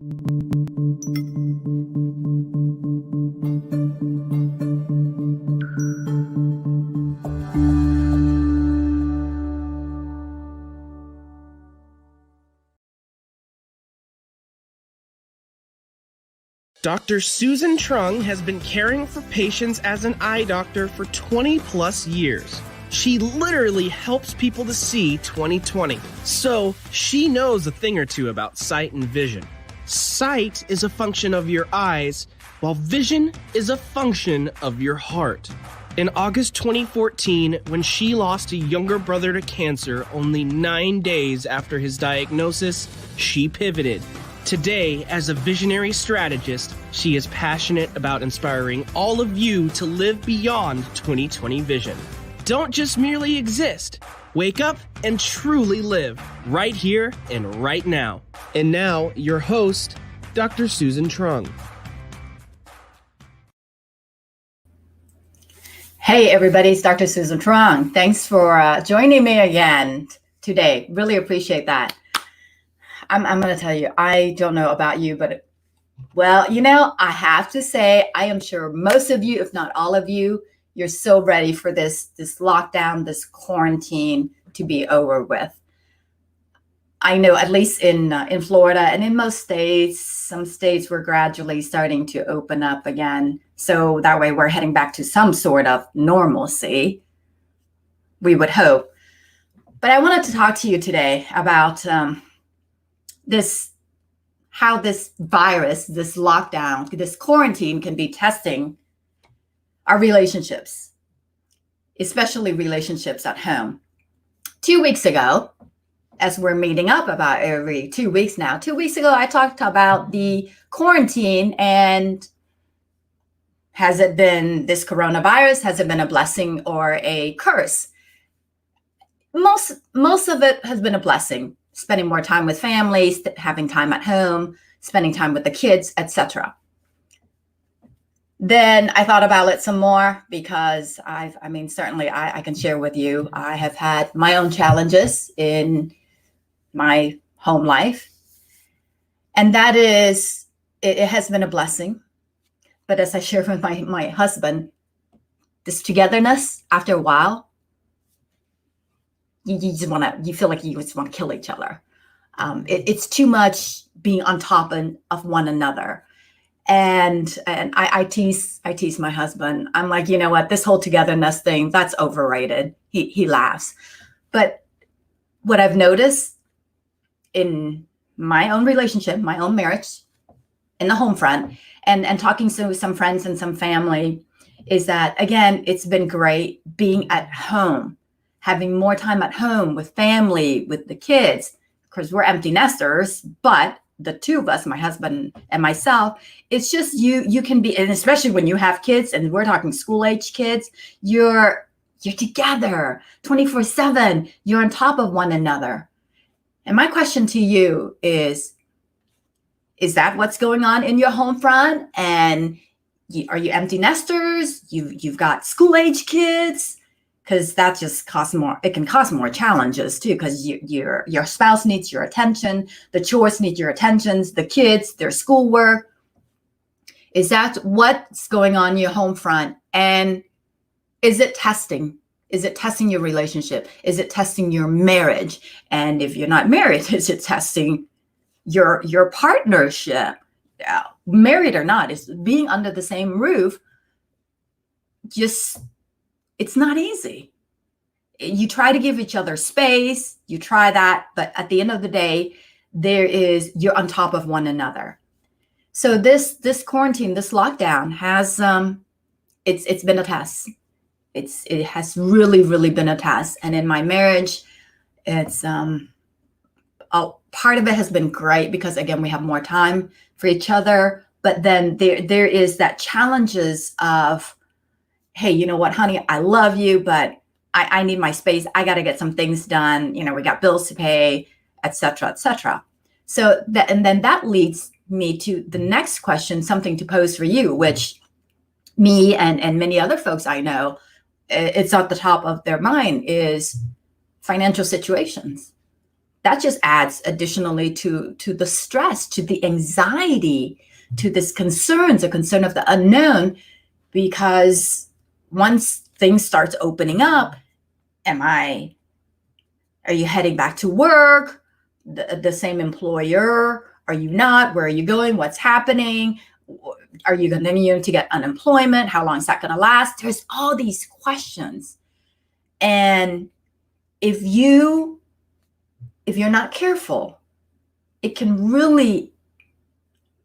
Dr. Susan Trung has been caring for patients as an eye doctor for 20 plus years. She literally helps people to see 20/20. So she knows a thing or two about sight and vision. Sight is a function of your eyes, while vision is a function of your heart. In August 2014, when she lost a younger brother to cancer only 9 days after his diagnosis, she pivoted. Today, as a visionary strategist, she is passionate about inspiring all of you to live beyond 20/20 vision. Don't just merely exist. Wake up and truly live right here and right now. And now, your host, Dr. Susan Trung. Hey everybody, it's Dr. Susan Trung. Thanks for joining me again today. Really appreciate that. I'm going to tell you, I don't know about you, but well, I have to say, I am sure most of you, if not all of you, you're so ready for this lockdown, this quarantine to be over with. I know at least in Florida and in most states, some states were gradually starting to open up again. So that way we're heading back to some sort of normalcy, we would hope. But I wanted to talk to you today about how this virus, this lockdown, this quarantine can be testing our relationships, especially relationships at home. 2 weeks ago, as we're meeting up about every 2 weeks now, 2 weeks ago, I talked about the quarantine and has it been this coronavirus? Has it been a blessing or a curse? Most of it has been a blessing. Spending more time with families, having time at home, spending time with the kids, etc. Then I thought about it some more because certainly I can share with you, I have had my own challenges in my home life. And that is, it has been a blessing. But as I shared with my husband, this togetherness, after a while, you feel like you just want to kill each other. It's too much being on top of one another. And I tease my husband. I'm like, you know what, this whole togetherness thing, that's overrated. He laughs. But what I've noticed in my own relationship, my own marriage, in the home front, and talking to some friends and some family, is that, again, it's been great being at home, having more time at home with family, with the kids, because we're empty nesters, but the two of us, my husband and myself, it's just you can be, and especially when you have kids, and we're talking school-age kids, you're together 24/7. You're on top of one another. And my question to you is that what's going on in your home front? And are you empty nesters? You've got school-age kids? Because that just costs more. It can cause more challenges too, because your spouse needs your attention, the chores need your attentions, the kids, their schoolwork. Is that what's going on in your home front? And is it testing? Is it testing your relationship? Is it testing your marriage? And if you're not married, is it testing your partnership? Married or not, is being under the same roof just, it's not easy. You try to give each other space, you try that, but at the end of the day, you're on top of one another. So this quarantine, this lockdown has it's been a test. It has really, really been a test. And in my marriage, it's part of it has been great because, again, we have more time for each other. But then there is that challenges of, hey, you know what, honey, I love you, but I need my space. I got to get some things done. We got bills to pay, et cetera, et cetera. So then that leads me to the next question, something to pose for you, which me and many other folks I know, it's at the top of their mind, is financial situations. that just adds additionally to the stress, to the anxiety, to this concerns, a concern of the unknown, because once things starts opening up, are you heading back to work, the same employer? Are you not? Where are you going? What's happening? Are you going to get unemployment? How long is that going to last? There's all these questions. And if you're not careful, it can really,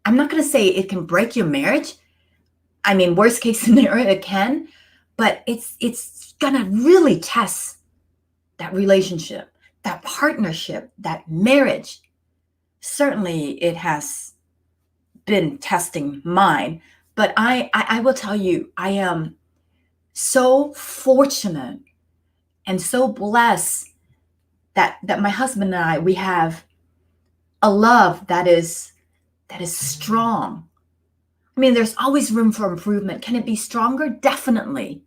I'm not going to say it can break your marriage. I mean, worst case scenario, it can, but it's going to really test that relationship, that partnership, that marriage. Certainly it has been testing mine, but I will tell you, I am so fortunate and so blessed that my husband and I, we have a love that is strong. I mean, there's always room for improvement. Can it be stronger? Definitely.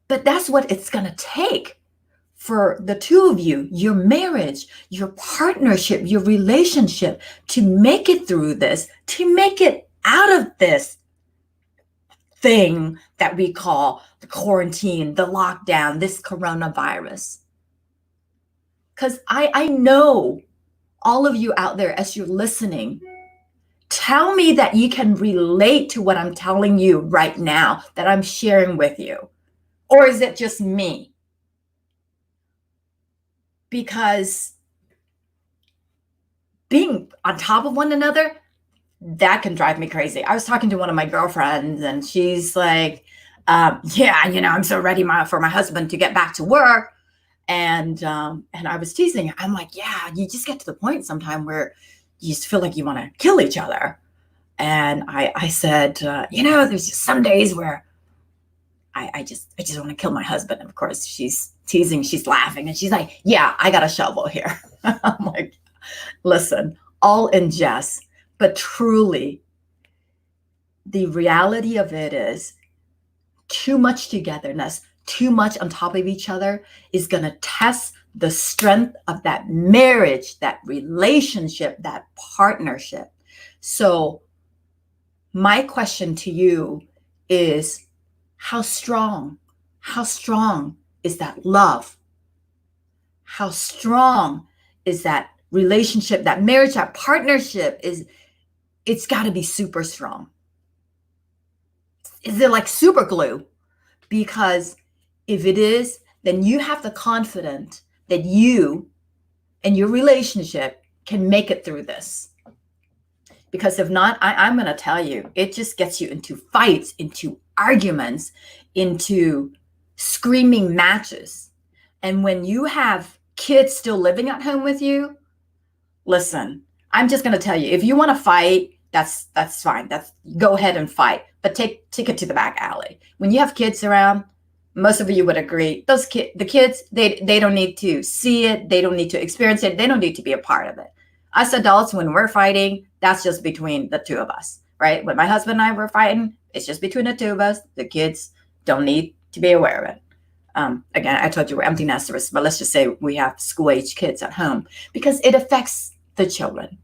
But that's what it's going to take for the two of you, your marriage, your partnership, your relationship, to make it through this, to make it out of this thing that we call the quarantine, the lockdown, this coronavirus. Because I know all of you out there, as you're listening, tell me that you can relate to what I'm telling you right now, that I'm sharing with you. Or is it just me? Because being on top of one another, that can drive me crazy. I was talking to one of my girlfriends and she's like, yeah, I'm so ready for my husband to get back to work. And I was teasing her. I'm like, yeah, you just get to the point sometime where you just feel like you want to kill each other. And I said, there's just some days where I just want to kill my husband. And of course, she's teasing, she's laughing, and she's like, yeah, I got a shovel here. I'm like, listen, all in jest, but truly, the reality of it is too much togetherness, too much on top of each other is going to test the strength of that marriage, that relationship, that partnership. So my question to you is, how strong is that love? How strong is that relationship, that marriage, that partnership? It's got to be super strong. Is it like super glue? Because if it is, then you have the confidence that you and your relationship can make it through this. Because if not, I'm going to tell you, it just gets you into fights, into arguments, into screaming matches. And when you have kids still living at home with you, listen, I'm just going to tell you, if you want to fight, that's fine. Go ahead and fight, but take it to the back alley. When you have kids around, most of you would agree, the kids, they don't need to see it. They don't need to experience it. They don't need to be a part of it. Us adults, when we're fighting, that's just between the two of us, right? When my husband and I were fighting, it's just between the two of us. The kids don't need to be aware of it. Again, I told you we're empty nesters, but let's just say we have school-age kids at home, because it affects the children.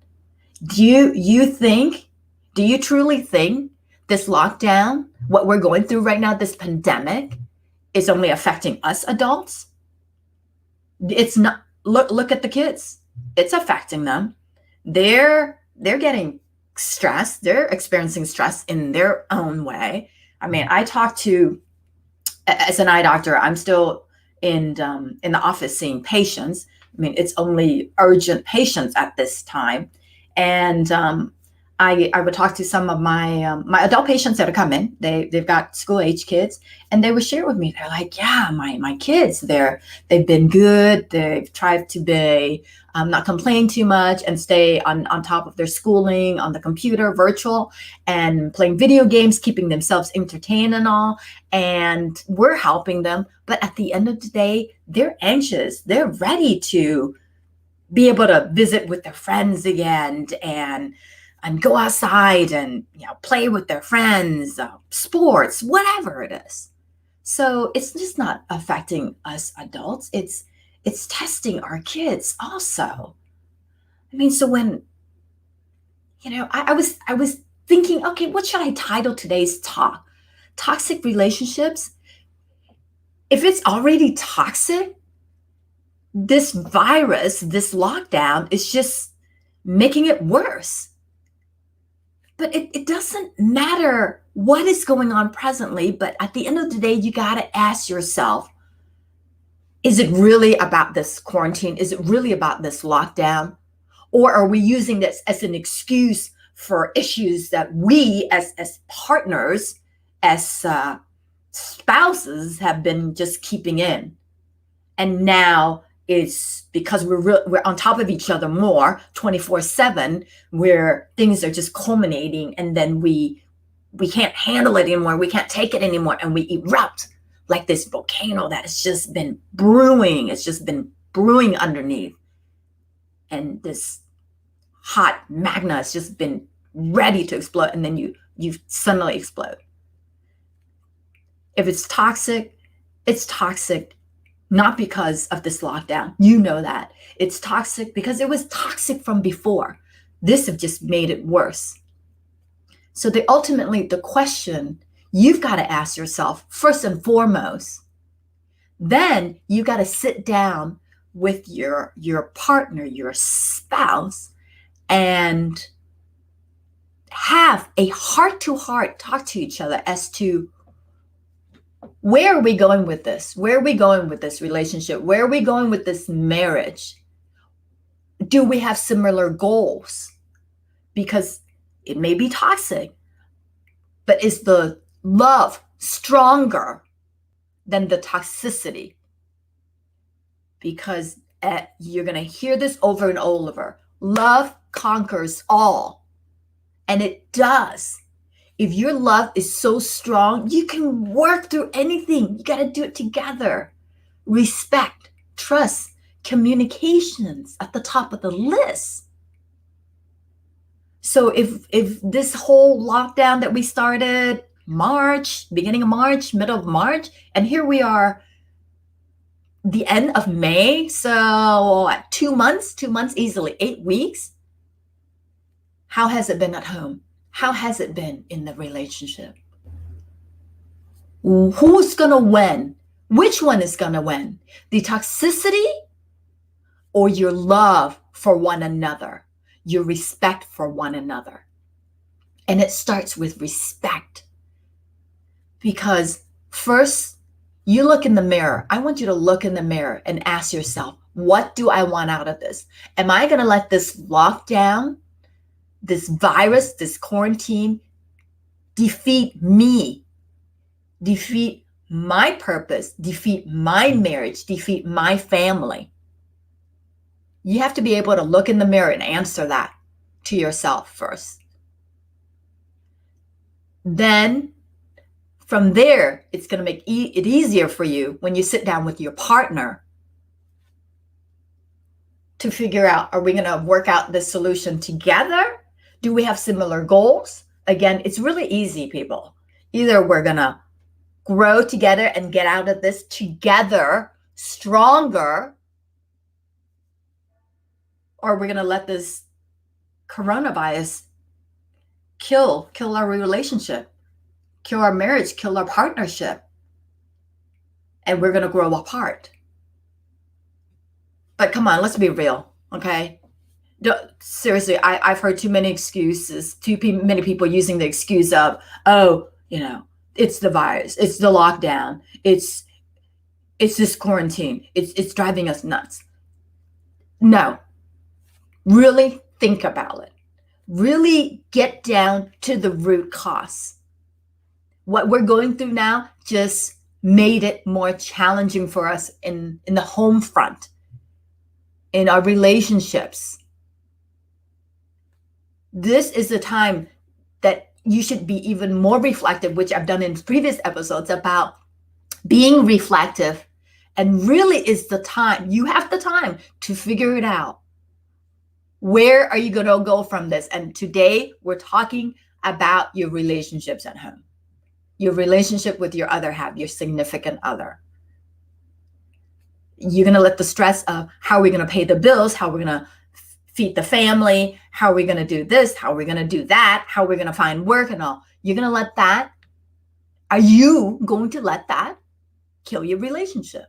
Do you truly think this lockdown, what we're going through right now, this pandemic, is only affecting us adults? It's not. Look at the kids. It's affecting them. They're getting stressed. They're experiencing stress in their own way. I mean, I talk to, as an eye doctor, I'm still in the office seeing patients. I mean, it's only urgent patients at this time. And I would talk to some of my adult patients that are coming. They've got school age kids, and they would share with me. They're like, yeah, my kids, they've been good. They've tried to be not complain too much and stay on top of their schooling on the computer, virtual, and playing video games, keeping themselves entertained and all. And we're helping them. But at the end of the day, they're anxious. They're ready to be able to visit with their friends again and go outside and play with their friends, sports, whatever it is. So it's just not affecting us adults. It's it's testing our kids also. I mean, so when, I was thinking, okay, what should I title today's talk? Toxic relationships. If it's already toxic, this virus, this lockdown is just making it worse. But it doesn't matter what is going on presently, but at the end of the day, you got to ask yourself, is it really about this quarantine? Is it really about this lockdown? Or are we using this as an excuse for issues that we as partners, as spouses have been just keeping in? And now it's because we're on top of each other more 24/7, where things are just culminating, and then we can't handle it anymore. We can't take it anymore, and we erupt like this volcano that has just been brewing. It's just been brewing underneath, and this hot magma has just been ready to explode, and then you suddenly explode. If it's toxic not because of this lockdown. You know that. It's toxic because it was toxic from before. This have just made it worse. So ultimately, the question you've got to ask yourself, first and foremost, then you got to sit down with your partner, your spouse, and have a heart-to-heart talk to each other as to, where are we going with this? Where are we going with this relationship? Where are we going with this marriage? Do we have similar goals? Because it may be toxic, but is the love stronger than the toxicity? Because you're going to hear this over and over. Love conquers all. And it does. If your love is so strong, you can work through anything. You got to do it together. Respect, trust, communications at the top of the list. So if this whole lockdown that we started beginning of March, middle of March, and here we are, the end of May, so 2 months easily, 8 weeks. How has it been at home? How has it been in the relationship? Who's going to win? Which one is going to win? The toxicity or your love for one another, your respect for one another? And it starts with respect. Because first, you look in the mirror. I want you to look in the mirror and ask yourself, what do I want out of this? Am I going to let this lockdown, this virus, this quarantine, defeat me, defeat my purpose, defeat my marriage, defeat my family? You have to be able to look in the mirror and answer that to yourself first. Then from there, it's going to make it easier for you when you sit down with your partner to figure out, are we going to work out this solution together? Do we have similar goals? Again, it's really easy, people. Either we're going to grow together and get out of this together, stronger, or we're going to let this coronavirus kill our relationship, kill our marriage, kill our partnership, and we're going to grow apart. But come on, let's be real, okay? Seriously, I've heard too many excuses, many people using the excuse of, it's the virus, it's the lockdown, it's this quarantine, it's driving us nuts. No, really think about it. Really get down to the root cause. What we're going through now just made it more challenging for us in the home front, in our relationships. This is the time that you should be even more reflective, which I've done in previous episodes about being reflective. And really is the time, you have the time to figure it out. Where are you going to go from this? And today we're talking about your relationships at home, your relationship with your other half, your significant other. You're going to let the stress of how are we going to pay the bills, how we're going to feed the family, how are we going to do this, how are we going to do that, how are we going to find work and all. You're going to let that, are you going to let that kill your relationship?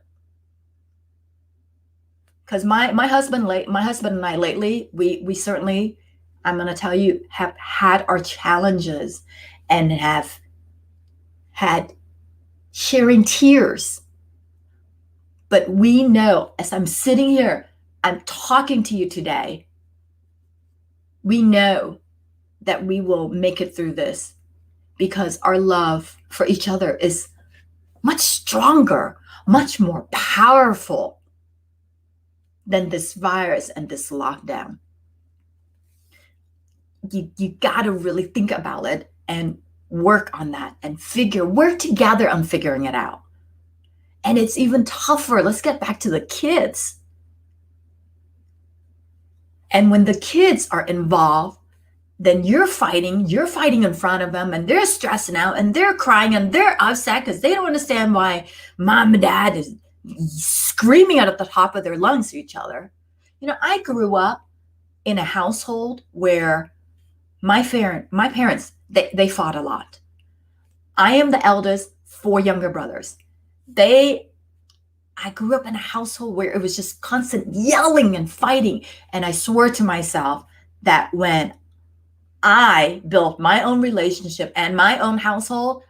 Because my husband and I lately, we certainly, I'm going to tell you, have had our challenges and have had sharing tears. But we know, as I'm sitting here, I'm talking to you today, we know that we will make it through this because our love for each other is much stronger, much more powerful than this virus and this lockdown. You got to really think about it and work on that and work together on figuring it out. And it's even tougher. Let's get back to the kids. And when the kids are involved, then you're fighting in front of them, and they're stressing out and they're crying and they're upset because they don't understand why mom and dad is screaming out at the top of their lungs to each other. I grew up in a household where my parents, they fought a lot. I am the eldest, 4 younger brothers. I grew up in a household where it was just constant yelling and fighting. And I swore to myself that when I built my own relationship and my own household,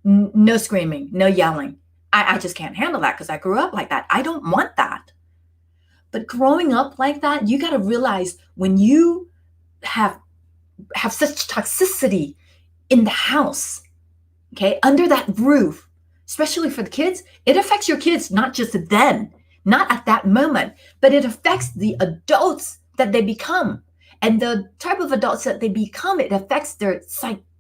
no screaming, no yelling. I just can't handle that because I grew up like that. I don't want that. But growing up like that, you got to realize when you have such toxicity in the house, okay, under that roof, especially for the kids, it affects your kids, not just then, not at that moment, but it affects the adults that they become. And the type of adults that they become, it affects their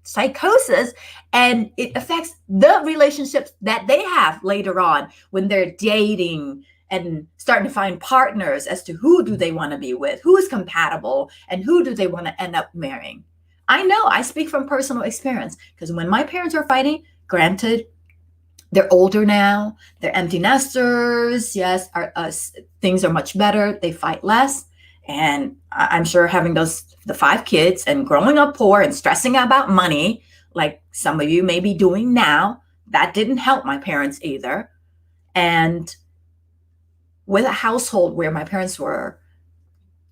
psychosis, and it affects the relationships that they have later on when they're dating and starting to find partners as to who do they want to be with, who is compatible, and who do they want to end up marrying. I know, I speak from personal experience, because when my parents were fighting, granted, they're older now, they're empty nesters, yes, things are much better, they fight less. And I'm sure having the 5 kids and growing up poor and stressing about money, like some of you may be doing now, that didn't help my parents either. And with a household where my parents were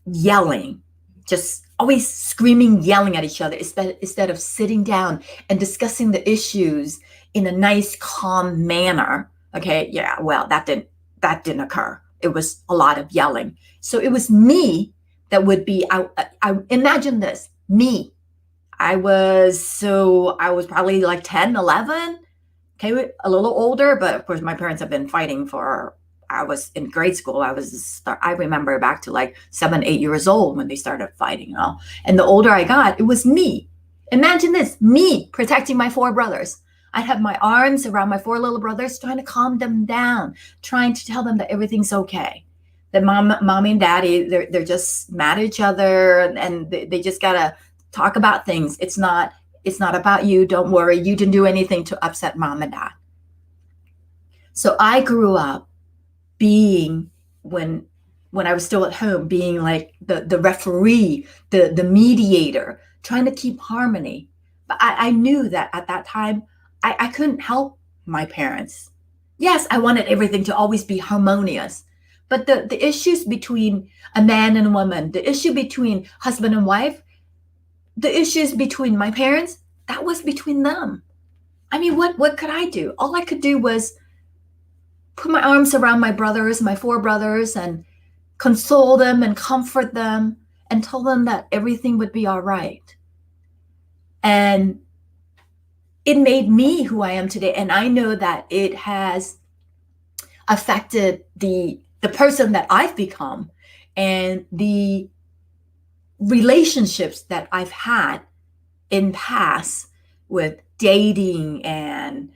yelling, just always screaming, yelling at each other, instead of sitting down and discussing the issues in a nice, calm manner. Okay, yeah, well, that didn't occur. It was a lot of yelling. So it was me that would be, I imagine this, me. I was probably like 10, 11, okay, a little older, but of course my parents have been fighting I was in grade school. I remember back to like 7, 8 years old when they started fighting, And the older I got, it was me. Imagine this, me protecting my 4 brothers. I'd have my arms around my 4 little brothers, trying to calm them down, trying to tell them that everything's okay. That mommy and daddy, they're just mad at each other, and they just gotta talk about things. It's not about you. Don't worry. You didn't do anything to upset mom and dad. So I grew up being, when I was still at home, being like the referee, the mediator, trying to keep harmony. But I knew that at that time, I couldn't help my parents. Yes, I wanted everything to always be harmonious. But the issues between a man and a woman, the issue between husband and wife, the issues between my parents, that was between them. I mean, what could I do? All I could do was put my arms around my brothers, my 4 brothers, and console them and comfort them and tell them that everything would be all right. And it made me who I am today. And I know that it has affected the person that I've become and the relationships that I've had in past with dating, and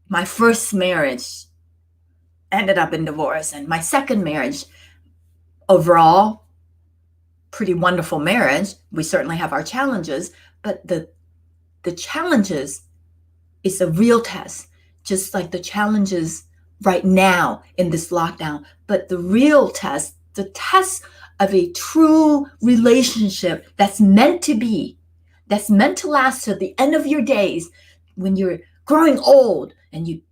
my first marriage ended up in divorce, and my second marriage, overall, pretty wonderful marriage. We certainly have our challenges, but the challenges is a real test, just like the challenges right now in this lockdown. But the real test, the test of a true relationship that's meant to be, that's meant to last to the end of your days, when you're growing old and you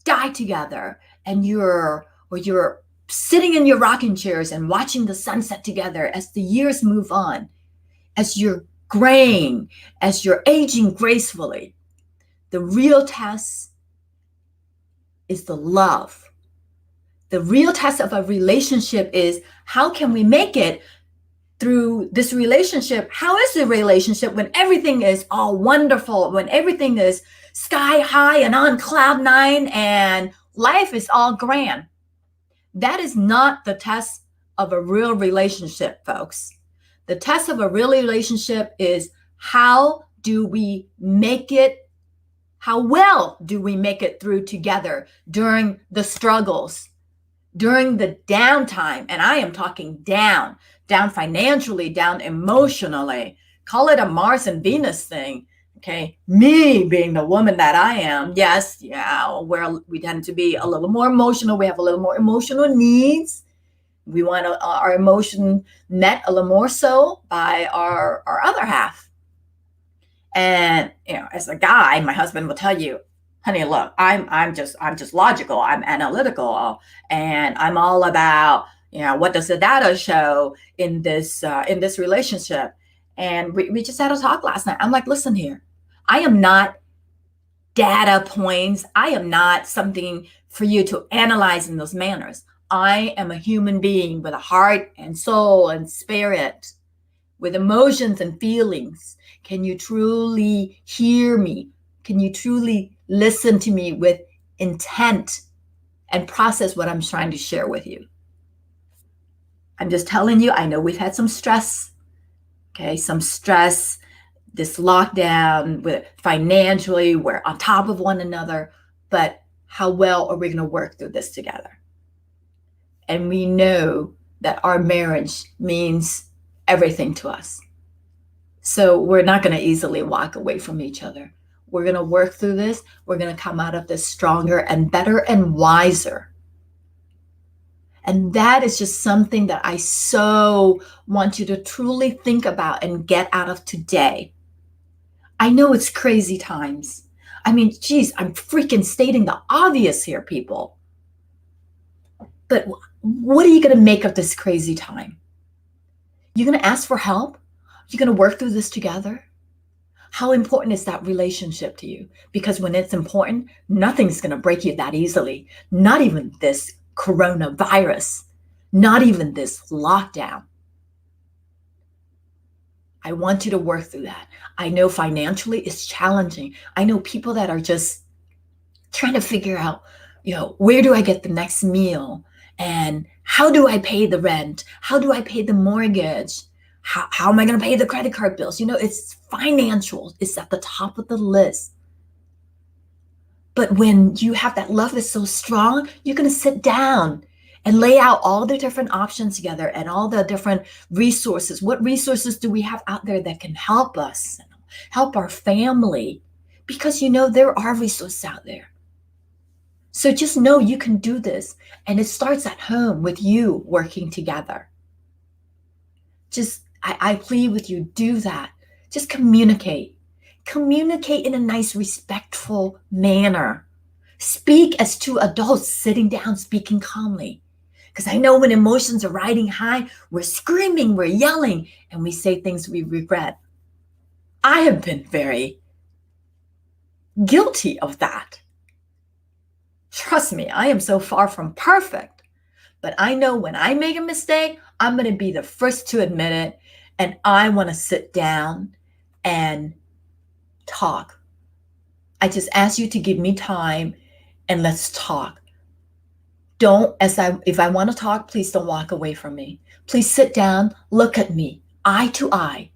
die together, and you're sitting in your rocking chairs and watching the sunset together as the years move on, as you're graying, as you're aging gracefully. The real test is the love. The real test of a relationship is, how can we make it through this relationship? How is the relationship when everything is all wonderful, when everything is sky high and on cloud nine and life is all grand? That is not the test of a real relationship, folks. The test of a real relationship is, how do we make it? How well do we make it through together during the struggles, during the downtime? And I am talking down financially, down emotionally. Call it a Mars and Venus thing. Okay. Me being the woman that I am. Yes. Yeah. We tend to be a little more emotional. We have a little more emotional needs. We want our emotion met a little more so by our other half. And, as a guy, my husband will tell you, honey, look, I'm just logical. I'm analytical, and I'm all about, what does the data show in this relationship? And we just had a talk last night. I'm like, listen here, I am not data points. I am not something for you to analyze in those manners. I am a human being with a heart and soul and spirit, with emotions and feelings. Can you truly hear me? Can you truly listen to me with intent and process what I'm trying to share with you? I'm just telling you, I know we've had some stress, some stress, this lockdown, with financially, we're on top of one another, but how well are we going to work through this together? And we know that our marriage means everything to us. So we're not going to easily walk away from each other. We're going to work through this. We're going to come out of this stronger and better and wiser. And that is just something that I so want you to truly think about and get out of today. I know it's crazy times. I mean, geez, I'm freaking stating the obvious here, people. But what are you going to make of this crazy time? You're going to ask for help? You're going to work through this together? How important is that relationship to you? Because when it's important, nothing's going to break you that easily. Not even this coronavirus. Not even this lockdown. I want you to work through that. I know financially it's challenging. I know people that are just trying to figure out, where do I get the next meal? And how do I pay the rent? How do I pay the mortgage? How am I going to pay the credit card bills? It's financial. It's at the top of the list. But when you have that love is so strong, you're going to sit down and lay out all the different options together and all the different resources. What resources do we have out there that can help us, help our family? Because there are resources out there. So just know you can do this. And it starts at home with you working together. I plead with you, do that. Just communicate. Communicate in a nice, respectful manner. Speak as two adults sitting down, speaking calmly. Because I know when emotions are riding high, we're screaming, we're yelling, and we say things we regret. I have been very guilty of that. Trust me, I am so far from perfect. But I know when I make a mistake, I'm going to be the first to admit it. And I want to sit down and talk. I just ask you to give me time and let's talk. If I want to talk, please don't walk away from me. Please sit down, look at me, eye to eye,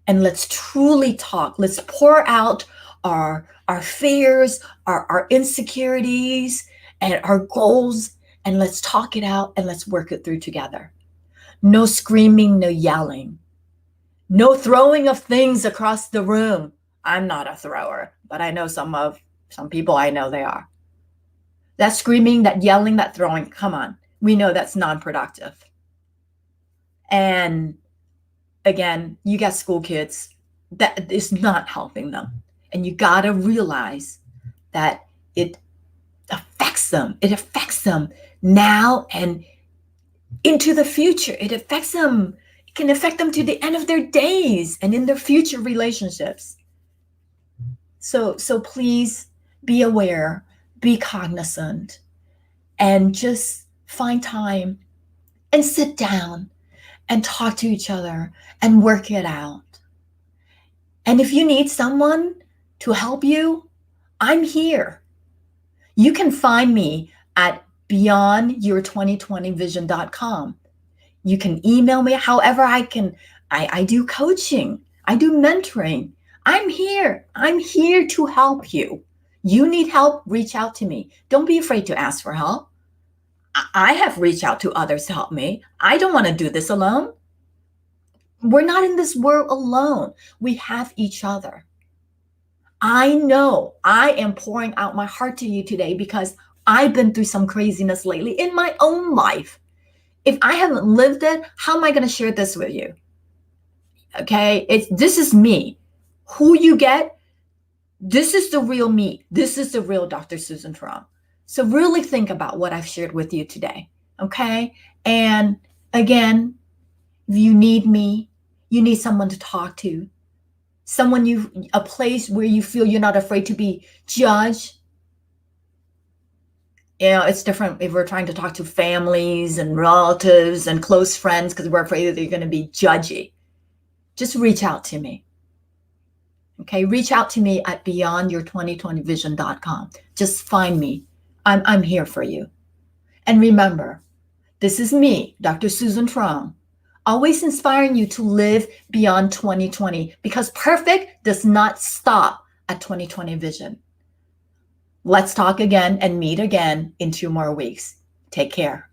and let's truly talk. Let's pour out our fears, our insecurities, and our goals, and let's talk it out and let's work it through together. No screaming, no yelling, no throwing of things across the room. I'm not a thrower, but I know some people, I know they are. That screaming, that yelling, that throwing, come on. We know that's non-productive. And again, you got school kids, that is not helping them. And you got to realize that it affects them. It affects them now and into the future. It affects them. It can affect them to the end of their days and in their future relationships. So please be aware, be cognizant, and just find time and sit down and talk to each other and work it out. And if you need someone to help you, I'm here. You can find me at beyondyour2020vision.com. You can email me however I can. I do coaching. I do mentoring. I'm here. I'm here to help you. You need help, reach out to me. Don't be afraid to ask for help. I have reached out to others to help me. I don't want to do this alone. We're not in this world alone. We have each other. I know I am pouring out my heart to you today because I've been through some craziness lately in my own life. If I haven't lived it, how am I going to share this with you? Okay, this is me. Who you get, this is the real me. This is the real Dr. Susan Truong. So really think about what I've shared with you today, okay? And again, if you need me, you need someone to talk to, a place where you feel you're not afraid to be judged. You know, it's different if we're trying to talk to families and relatives and close friends because we're afraid that they're going to be judgy. Just reach out to me. Okay, reach out to me at beyondyour2020vision.com. Just find me. I'm here for you. And remember, this is me, Dr. Susan Truong, always inspiring you to live beyond 2020 because perfect does not stop at 2020 vision. Let's talk again and meet again in 2 more weeks. Take care.